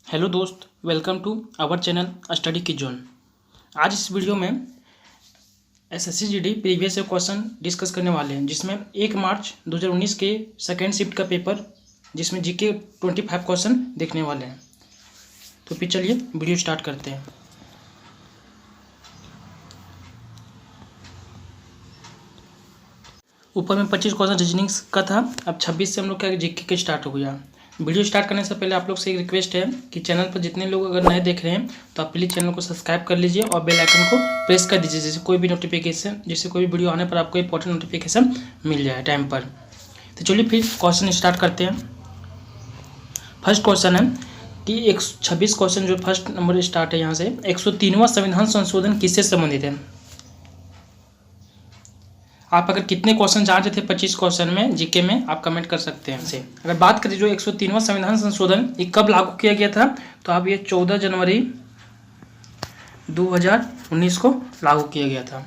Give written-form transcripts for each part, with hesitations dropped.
Hello दोस्त, welcome to our channel study की zone. आज इस वीडियो में SSC GD previous year question discuss करने वाले हैं, जिसमें 1 मार्च 2019 के सेकेंड शिफ्ट का पेपर, जिसमें जीके 25 क्वेश्चन देखने वाले हैं। तो फिर चलिए वीडियो स्टार्ट करते हैं। ऊपर में 25 क्वेश्चन रीजनिंग्स का था, अब 26 से हम लोग क्या जीके के स्टार्ट हो गया। वीडियो स्टार्ट करने से पहले आप लोग से एक रिक्वेस्ट है कि चैनल पर जितने लोग अगर नए देख रहे हैं तो आप प्लीज़ चैनल को सब्सक्राइब कर लीजिए और बेल आइकन को प्रेस कर दीजिए, जैसे कोई भी वीडियो आने पर आपको इंपॉर्टेंट नोटिफिकेशन मिल जाए टाइम पर। तो चलिए फिर क्वेश्चन स्टार्ट करते हैं। फर्स्ट क्वेश्चन है कि 26 क्वेश्चन जो फर्स्ट नंबर स्टार्ट है यहाँ से, 103वां संविधान संशोधन किससे संबंधित है। आप अगर कितने क्वेश्चन जान रहे थे 25 क्वेश्चन में जीके में, आप कमेंट कर सकते हैं हमसे। अगर बात करें जो 103वां संविधान संशोधन ये कब लागू किया गया था, तो अब ये 14 जनवरी 2019 को लागू किया गया था।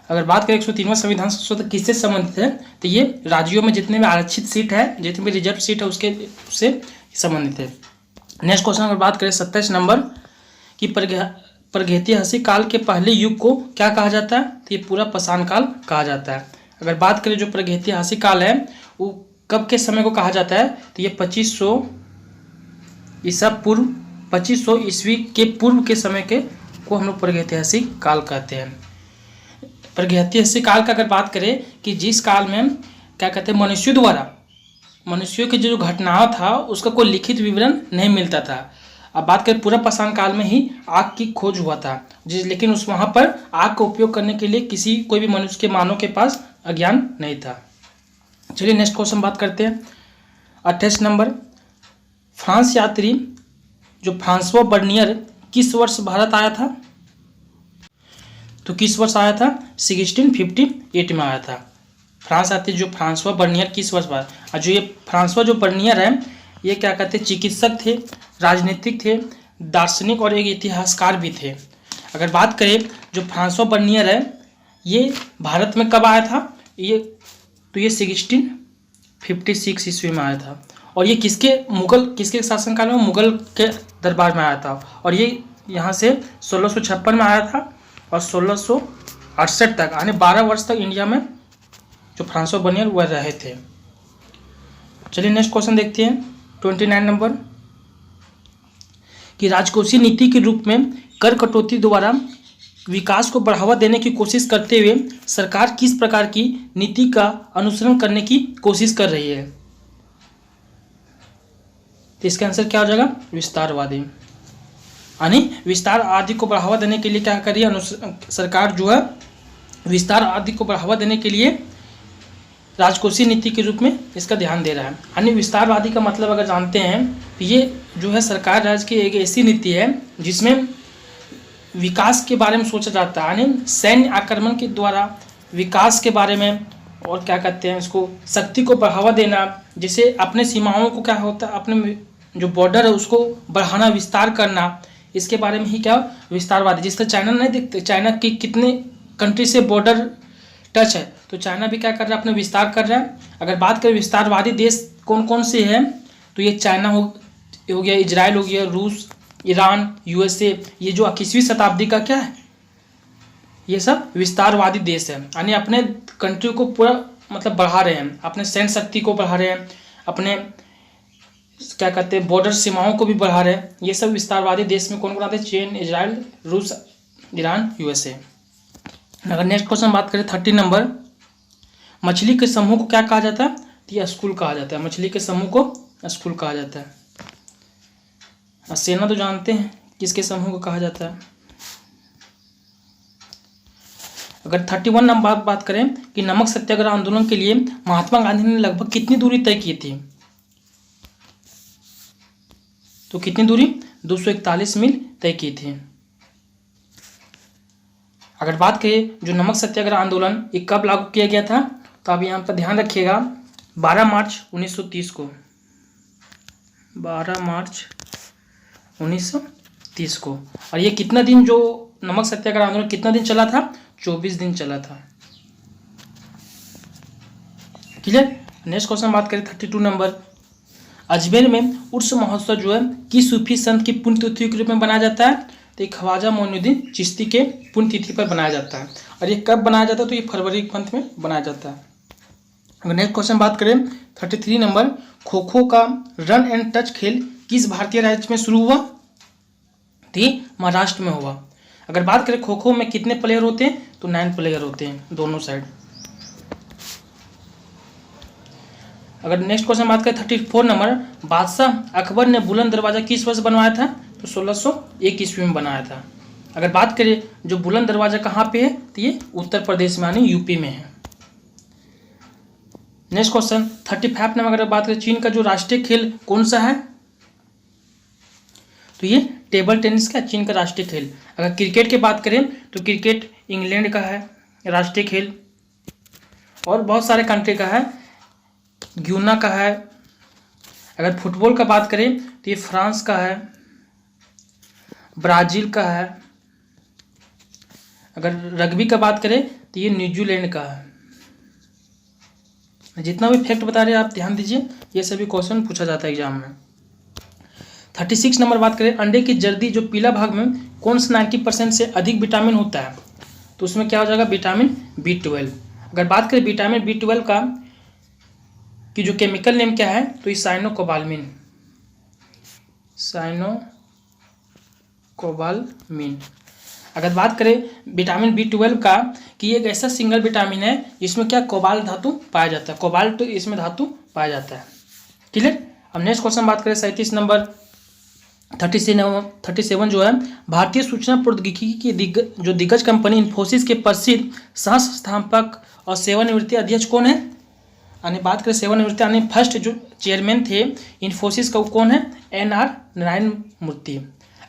अगर बात करें 103वां संविधान संशोधन किससे संबंधित है, तो ये राज्यों में जितने भी आरक्षित सीट है, जितने भी रिजर्व सीट है उससे संबंधित है। नेक्स्ट क्वेश्चन अगर बात करें 27 नंबर की प्रागैतिहासिक काल के पहले युग को क्या कहा जाता है, तो ये पूरा पाषाण काल कहा जाता है। अगर बात करें जो प्रागैतिहासिक काल है वो कब के समय को कहा जाता है, तो ये 2500 ईसा पूर्व 2500 ईस्वी के पूर्व के समय के को हम लोग प्रागैतिहासिक काल कहते हैं। प्रागैतिहासिक काल का अगर बात करें कि जिस काल में क्या कहते हैं मनुष्यों द्वारा मनुष्यों के जो घटनाओं था उसका कोई लिखित विवरण नहीं मिलता था। अब बात करें पूरा पाषाण काल में ही आग की खोज हुआ था, लेकिन उस वहाँ पर आग का उपयोग करने के लिए कोई भी मनुष्य के मानव के पास अज्ञान नहीं था। चलिए नेक्स्ट क्वेश्चन बात करते हैं। 28 नंबर, फ्रांस यात्री जो फ्रांसवा बर्नियर किस वर्ष भारत आया था, तो किस वर्ष आया था, 1658 में आया था। फ्रांस यात्री जो फ्रांसवा बर्नियर किस वर्ष भारत, और जो ये फ्रांसवा जो बर्नियर है ये क्या कहते हैं चिकित्सक थे, राजनीतिक थे, दार्शनिक और एक इतिहासकार भी थे। अगर बात करें जो फ्रांसवा बर्नियर है ये भारत में कब आया था, ये 1656 ईस्वी में आया था। और ये किसके शासनकाल में, मुगल के दरबार में आया था। और ये यहाँ से 1656 में आया था और 1668 तक यानी 12 वर्ष तक इंडिया में जो फ्रांसवा बर्नियर वह रहे थे। चलिए नेक्स्ट क्वेश्चन देखते हैं। 29 नंबर कि राजकोषीय नीति के रूप में कर कटौती द्वारा विकास को बढ़ावा देने की कोशिश करते हुए सरकार किस प्रकार की नीति का अनुसरण करने की कोशिश कर रही है, तो इसका आंसर क्या हो जाएगा, विस्तारवादी। यानी विस्तार आदि को बढ़ावा देने के लिए क्या कर रही है सरकार, जो है विस्तार आदि को बढ़ावा देने के लिए राजकोषीय नीति के रूप में इसका ध्यान दे रहा है। यानी विस्तारवादी का मतलब अगर जानते हैं तो ये जो है सरकार राज्य की एक ऐसी नीति है जिसमें विकास के बारे में सोचा जाता है, यानी सैन्य आक्रमण के द्वारा विकास के बारे में, और क्या कहते हैं इसको शक्ति को बढ़ावा देना, जिसे अपने सीमाओं को क्या होता है अपने जो बॉर्डर है उसको बढ़ाना, विस्तार करना, इसके बारे में ही क्या विस्तारवादी। जिस तरह चाइना नहीं देखते, चाइना की कितने कंट्री से बॉर्डर टच है, तो चाइना भी क्या कर रहा है अपने विस्तार कर रहा है। अगर बात करें विस्तारवादी देश कौन कौन से हैं, तो ये चाइना हो गया, इजराइल हो गया, रूस, ईरान, यूएसए, ये जो 21वीं शताब्दी का क्या है, ये सब विस्तारवादी देश है। यानी अपने कंट्री को पूरा मतलब बढ़ा रहे हैं, अपने सैन्य शक्ति को बढ़ा रहे हैं, अपने क्या कहते हैं बॉर्डर सीमाओं को भी बढ़ा रहे हैं। ये सब विस्तारवादी देश में कौन कौन आते हैं, चीन, इजराइल, रूस, ईरान, यूएसए। अगर नेक्स्ट क्वेश्चन बात करें 30 नंबर, मछली के समूह को क्या कहा जाता है, तो ये स्कूल कहा जाता है। मछली के समूह को स्कूल कहा जाता है। सेना तो जानते हैं किसके समूह को कहा जाता है। अगर 31 नंबर बात करें कि नमक सत्याग्रह आंदोलन के लिए महात्मा गांधी ने लगभग कितनी दूरी तय की थी, तो कितनी दूरी, 241 मील तय की थी। अगर बात करें जो नमक सत्याग्रह आंदोलन ये कब लागू किया गया था, तो आप यहाँ पर ध्यान रखिएगा 12 मार्च 1930 को, 12 मार्च 1930 को। और ये कितना दिन, जो नमक सत्याग्रह आंदोलन कितना दिन चला था, 24 दिन चला था। क्लियर। नेक्स्ट क्वेश्चन बात करें 32 नंबर, अजमेर में उर्स महोत्सव जो है किस सूफी संत की पुण्यतिथि के रूप में बनाया जाता है? तो ये ख्वाजा मोइनुद्दीन चिश्ती के पुण्यतिथि पर बनाया जाता है। और ये कब बनाया जाता है? तो ये फरवरी के मंथ में बनाया जाता है। अगर नेक्स्ट क्वेश्चन बात करें 33 नंबर, खो खो का रन एंड टच खेल किस भारतीय राज्य में शुरू हुआ? तो ये महाराष्ट्र में हुआ। अगर बात करें खो खो में कितने प्लेयर होते हैं? तो 9 प्लेयर होते हैं दोनों साइड। अगर नेक्स्ट क्वेश्चन बात करें 34 नंबर, बादशाह अकबर ने बुलंद दरवाजा किस वर्ष बनवाया था? तो 1601 ईस्वी में बनाया था। अगर बात करें जो बुलंद दरवाजा कहाँ पे है? तो ये उत्तर प्रदेश में यानी यूपी में है। नेक्स्ट क्वेश्चन 35 नंबर, अगर बात करें चीन का जो राष्ट्रीय खेल कौन सा है? तो ये टेबल टेनिस का चीन का राष्ट्रीय खेल। अगर क्रिकेट की बात करें तो क्रिकेट इंग्लैंड का है राष्ट्रीय खेल, और बहुत सारे कंट्री का है, ग्यूना का है। अगर फुटबॉल का बात करें तो ये फ्रांस का है, ब्राज़ील का है। अगर रग्बी का बात करें तो ये न्यूजीलैंड का है। जितना भी फैक्ट बता रहे हैं आप ध्यान दीजिए, ये सभी क्वेश्चन पूछा जाता है एग्जाम में। 36 नंबर बात करें, अंडे की जर्दी जो पीला भाग में कौन सा 90% से अधिक विटामिन होता है? तो उसमें क्या हो जाएगा? Vitamin B12। अगर बात करें विटामिन B12 का कि जो केमिकल नेम क्या है? तो ये साइनोकोबाल्मिन। अगर बात करें विटामिन B12 का कि ये एक ऐसा सिंगल विटामिन है जिसमें क्या कोबाल्ट धातु पाया जाता है, कोबाल्ट तो इसमें धातु पाया जाता है। क्लियर। अब नेक्स्ट क्वेश्चन बात करें 37 नंबर, 37 जो है, भारतीय सूचना प्रौद्योगिकी की जो दिग्गज कंपनी इन्फोसिस के प्रसिद्ध सह संस्थापक और सेवानिवृत्ति अध्यक्ष कौन है? यानी बात करें सेवानिवृत्ति यानी फर्स्ट जो चेयरमैन थे इन्फोसिस का वो कौन है? NR नारायण मूर्ति।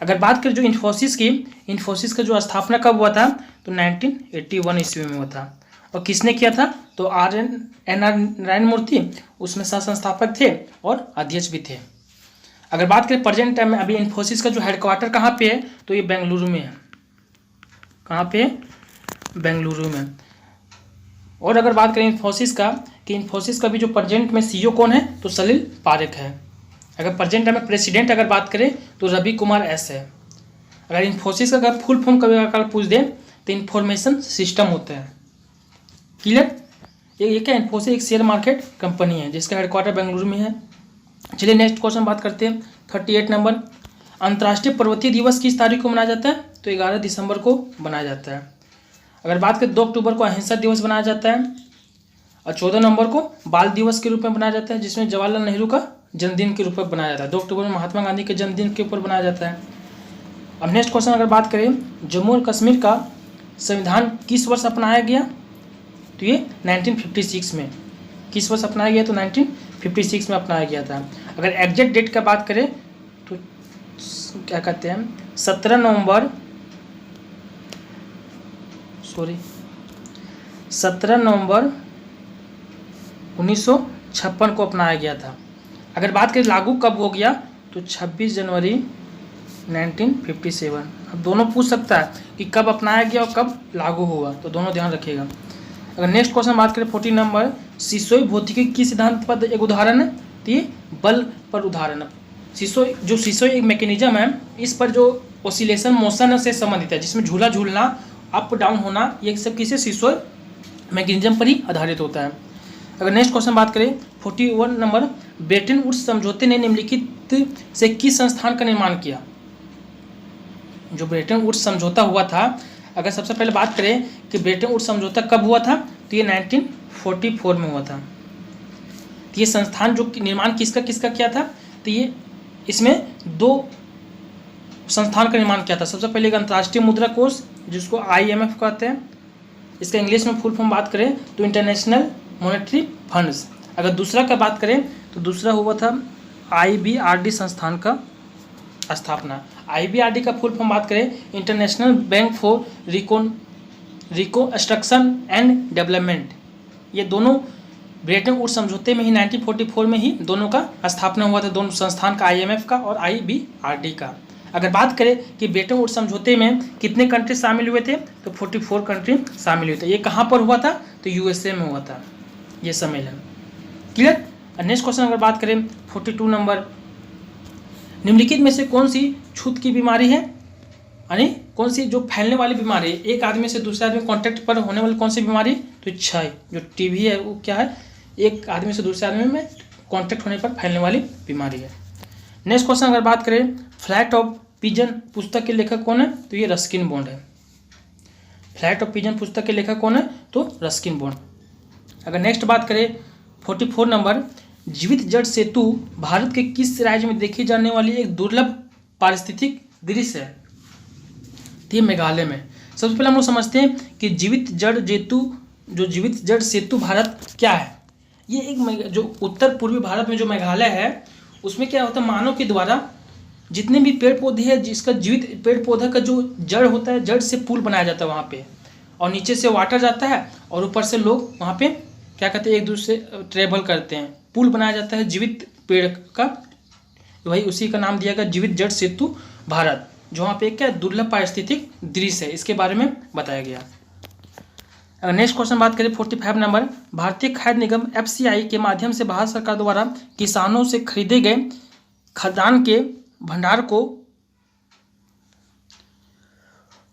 अगर बात करें जो इन्फोसिस का जो स्थापना कब हुआ था? तो 1981 ईस्वी में हुआ था। और किसने किया था? तो NR नारायण मूर्ति उसमें सह संस्थापक थे और अध्यक्ष भी थे। अगर बात करें प्रेजेंट टाइम में अभी इन्फोसिस का जो हेडक्वार्टर कहाँ पे है? तो ये बेंगलुरु में है। कहाँ पे? बेंगलुरु में। और अगर बात करें इन्फोसिस का कि इन्फोसिस का भी जो प्रेजेंट में CEO कौन है? तो सलिल पारेख है। अगर प्रेजेंट टाइम में प्रेसिडेंट अगर बात करें तो रवि कुमार S है। अगर इन्फोसिस का अगर फुल फॉर्म कभी अगर पूछ दें तो इंफॉर्मेशन सिस्टम होता है। क्लियर। ये क्या? इन्फोसिस एक शेयर मार्केट कंपनी है जिसका हेडक्वार्टर बेंगलुरु में है। चलिए नेक्स्ट क्वेश्चन बात करते हैं 38 नंबर, अंतर्राष्ट्रीय पर्वतीय दिवस किस तारीख को मनाया जाता है? तो 11 दिसंबर को मनाया जाता है। अगर बात करें 2 अक्टूबर को अहिंसा दिवस मनाया जाता है और 14 नवंबर को बाल दिवस के रूप में मनाया जाता है, जिसमें जवाहरलाल नेहरू का जन्मदिन के रूप में बनाया जाता है। 2 अक्टूबर में महात्मा गांधी के जन्मदिन के ऊपर बनाया जाता है। अब नेक्स्ट क्वेश्चन अगर बात करें जम्मू और कश्मीर का संविधान किस वर्ष अपनाया गया? तो ये 1956 में। किस वर्ष अपनाया गया? तो 1956 में अपनाया गया था। अगर एग्जैक्ट डेट का बात करें तो क्या कहते हैं 17 नवंबर 1956 को अपनाया गया था। अगर बात करें लागू कब हो गया? तो 26 जनवरी 1957। अब दोनों पूछ सकता है कि कब अपनाया गया और कब लागू हुआ, तो दोनों ध्यान रखिएगा। अगर नेक्स्ट क्वेश्चन बात करें 40 नंबर, सिसोई भौतिकी की सिद्धांत पर एक उदाहरण है? तो ये बल पर उदाहरण है। सिसोई एक मैकेनिज्म है, इस पर जो ओसिलेशन मोशन से संबंधित है, जिसमें झूला झूलना, अप डाउन होना, ये सब किसी सिसोई मैकेनिज्म पर ही आधारित होता है। अगर नेक्स्ट क्वेश्चन बात करें 41 नंबर, ब्रेटन वुड्स समझौते ने निम्नलिखित से किस संस्थान का निर्माण किया? जो ब्रेटन वुड्स समझौता हुआ था, अगर सबसे पहले बात करें कि ब्रेटन वुड्स समझौता कब हुआ था? तो ये 1944 में हुआ था। तो ये संस्थान जो निर्माण किसका किया था? तो ये इसमें 2 संस्थान का निर्माण किया था। सबसे पहले एक अंतर्राष्ट्रीय मुद्रा कोष जिसको IMF कहते हैं, इसका इंग्लिश में फुल फॉर्म बात करें तो इंटरनेशनल मॉनेटरी फंड्स। अगर दूसरा का बात करें तो दूसरा हुआ था IBRD संस्थान का स्थापना। IBRD का फुल फॉर्म बात करें international bank for reconstruction and development. ये दोनों ब्रेटन वुड्स समझौते में ही 1944 में ही दोनों का स्थापना हुआ था, दोनों संस्थान का, IMF का और IBRD का। अगर बात करें कि ब्रेटन वुड्स समझौते में कितने कंट्री शामिल हुए थे? तो 44 कंट्री शामिल हुए थे। ये कहाँ पर हुआ था? तो USA में हुआ था ये सम्मेलन। क्लियर। नेक्स्ट क्वेश्चन अगर बात करें 42 नंबर, निम्नलिखित में से कौन सी छूत की बीमारी है, यानी कौन सी जो फैलने वाली बीमारी है, एक आदमी से दूसरे आदमी कांटेक्ट पर होने वाली कौन सी बीमारी, तो क्षय। जो टीबी है वो क्या है, एक आदमी से दूसरे आदमी में कांटेक्ट होने पर फैलने वाली बीमारी है। नेक्स्ट क्वेश्चन अगर बात करें, फ्लाइट ऑफ पिजन पुस्तक के लेखक कौन है, तो ये रस्किन बॉन्ड है। फ्लाइट ऑफ पिजन पुस्तक के लेखक कौन है, तो रस्किन बॉन्ड। अगर नेक्स्ट बात करें 44 नंबर, जीवित जड़ सेतु भारत के किस राज्य में देखी जाने वाली एक दुर्लभ पारिस्थितिक दृश्य है, तो ये मेघालय में। सबसे पहले हम लोग समझते हैं कि जीवित जड़ सेतु भारत क्या है। ये एक जो उत्तर पूर्वी भारत में जो मेघालय है उसमें क्या होता है, मानव के द्वारा जितने भी पेड़ पौधे हैं, जिसका जीवित पेड़ पौधा का जो जड़ होता है, जड़ से पुल बनाया जाता है वहाँ पे, और नीचे से वाटर जाता है और ऊपर से लोग वहाँ पे क्या कहते हैं, एक दूसरे ट्रेवल करते हैं, पुल बनाया जाता है जीवित पेड़ का, वही उसी का नाम दिया गया जीवित जड़ सेतु भारत, जो वहाँ पे क्या दुर्लभ पारिस्थितिक दृश्य है, इसके बारे में बताया गया। अगर नेक्स्ट क्वेश्चन बात करें 45 नंबर, भारतीय खाद्य निगम FCI के माध्यम से भारत सरकार द्वारा किसानों से खरीदे गए खाद्यान्न के भंडार को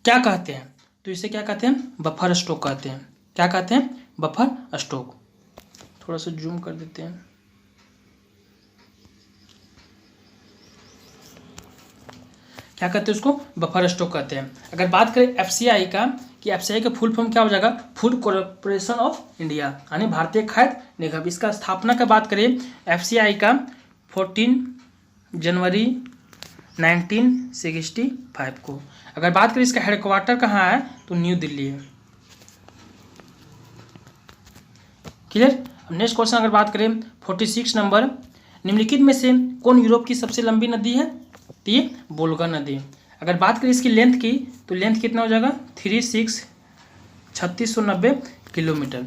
क्या कहते हैं, तो इसे क्या कहते हैं, बफर स्टॉक कहते हैं। क्या कहते हैं, बफर स्टॉक। थोड़ा सा जूम कर देते हैं। क्या कहते हैं उसको, बफर स्टॉक कहते हैं। अगर बात करें FCI का, कि FCI का फुल फॉर्म क्या हो जाएगा, फूड कॉर्पोरेशन ऑफ इंडिया, यानी भारतीय खाद्य निगम। इसका स्थापना का बात करें FCI का 14 जनवरी 1965 को। अगर बात करें इसका हेडक्वार्टर कहाँ है, तो न्यू दिल्ली है। क्लियर। नेक्स्ट क्वेश्चन अगर बात करें 46 नंबर, निम्नलिखित में से कौन यूरोप की सबसे लंबी नदी है, तो ये वोल्गा नदी। अगर बात करें इसकी लेंथ की, तो लेंथ कितना हो जाएगा 3690 किलोमीटर।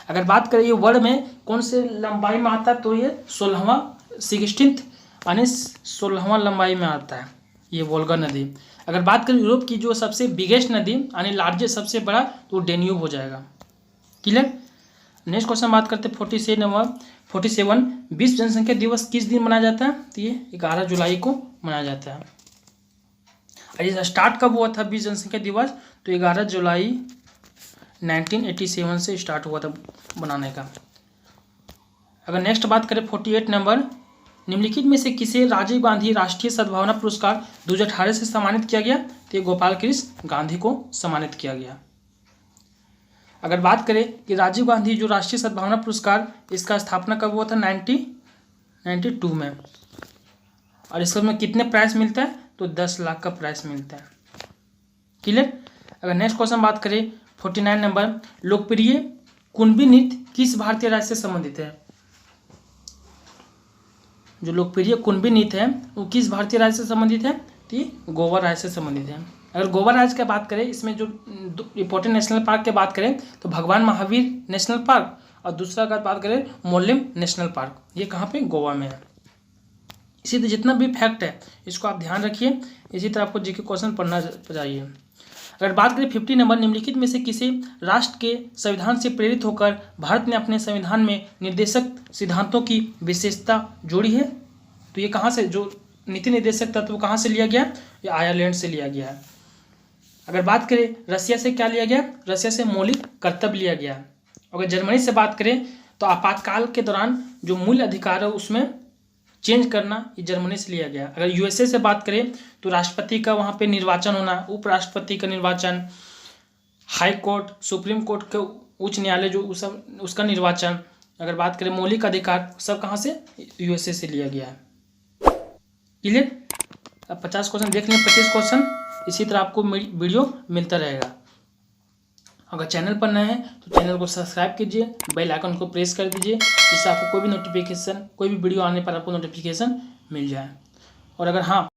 अगर बात करें ये वर्ल्ड में कौन से लंबाई में आता है, तो ये 16th यानी 16वां लंबाई में आता है ये वोल्गा नदी। अगर बात करें यूरोप की जो सबसे बिगेस्ट नदी यानी लार्जेस्ट सबसे बड़ा, तो डेन्यूब हो जाएगा। क्लियर। नेक्स्ट क्वेश्चन बात करते हैं 47 विश्व जनसंख्या दिवस किस दिन मनाया जाता है, तो ये 11 जुलाई को मनाया जाता है। और ये स्टार्ट कब हुआ था विश्व जनसंख्या दिवस, तो 11 जुलाई 1987 से स्टार्ट हुआ था बनाने का। अगर नेक्स्ट बात करें 48 नंबर, निम्नलिखित में से किसे राजीव गांधी राष्ट्रीय सद्भावना पुरस्कार 2018 से सम्मानित किया गया, तो ये गोपाल कृष्ण गांधी को सम्मानित किया गया। अगर बात करें कि राजीव गांधी जो राष्ट्रीय सद्भावना पुरस्कार, इसका स्थापना कब हुआ था 1992 में, और इसमें कितने प्राइस मिलता है, तो 10 लाख का प्राइस मिलता है। क्लियर। अगर नेक्स्ट क्वेश्चन बात करें 49 नंबर, लोकप्रिय कुणबी नृत्य किस भारतीय राज्य से संबंधित है। जो लोकप्रिय कुणबी नृत्य है वो किस भारतीय राज्य से संबंधित है, तो ये गोवा राज्य से संबंधित है। अगर गोवा राज्य की बात करें, इसमें जो इंपॉर्टेंट नेशनल पार्क की बात करें, तो भगवान महावीर नेशनल पार्क, और दूसरा अगर बात करें मोलिम नेशनल पार्क, ये कहाँ पे, गोवा में है। इसी तरह जितना भी फैक्ट है इसको आप ध्यान रखिए, इसी तरह आपको जीके क्वेश्चन पढ़ना चाहिए। अगर बात करें 50 नंबर, निम्नलिखित में से किसी राष्ट्र के संविधान से प्रेरित होकर भारत ने अपने संविधान में निर्देशक सिद्धांतों की विशेषता जोड़ी है, तो ये कहाँ से, जो नीति निर्देशक तत्व कहाँ से लिया गया, ये आयरलैंड से लिया गया है। अगर बात करें रसिया से क्या लिया गया, रसिया से मौलिक कर्तव्य लिया गया। अगर जर्मनी से बात करें, तो आपातकाल के दौरान जो मूल अधिकार है उसमें चेंज करना, ये जर्मनी से लिया गया। अगर USA से बात करें, तो राष्ट्रपति का वहाँ पे निर्वाचन होना, उपराष्ट्रपति का निर्वाचन, हाई कोर्ट, सुप्रीम कोर्ट के उच्च न्यायालय जो उसका निर्वाचन। अगर बात करें मौलिक अधिकार, सब कहाँ से, USA से लिया गया है। क्लियर। अब 50 क्वेश्चन देख लें, 25 क्वेश्चन इसी तरह आपको वीडियो मिलता रहेगा। अगर चैनल पर नए हैं तो चैनल को सब्सक्राइब कीजिए, बेल आइकन को प्रेस कर दीजिए, जिससे आपको कोई भी नोटिफिकेशन, कोई भी वीडियो आने पर आपको नोटिफिकेशन मिल जाए। और अगर हाँ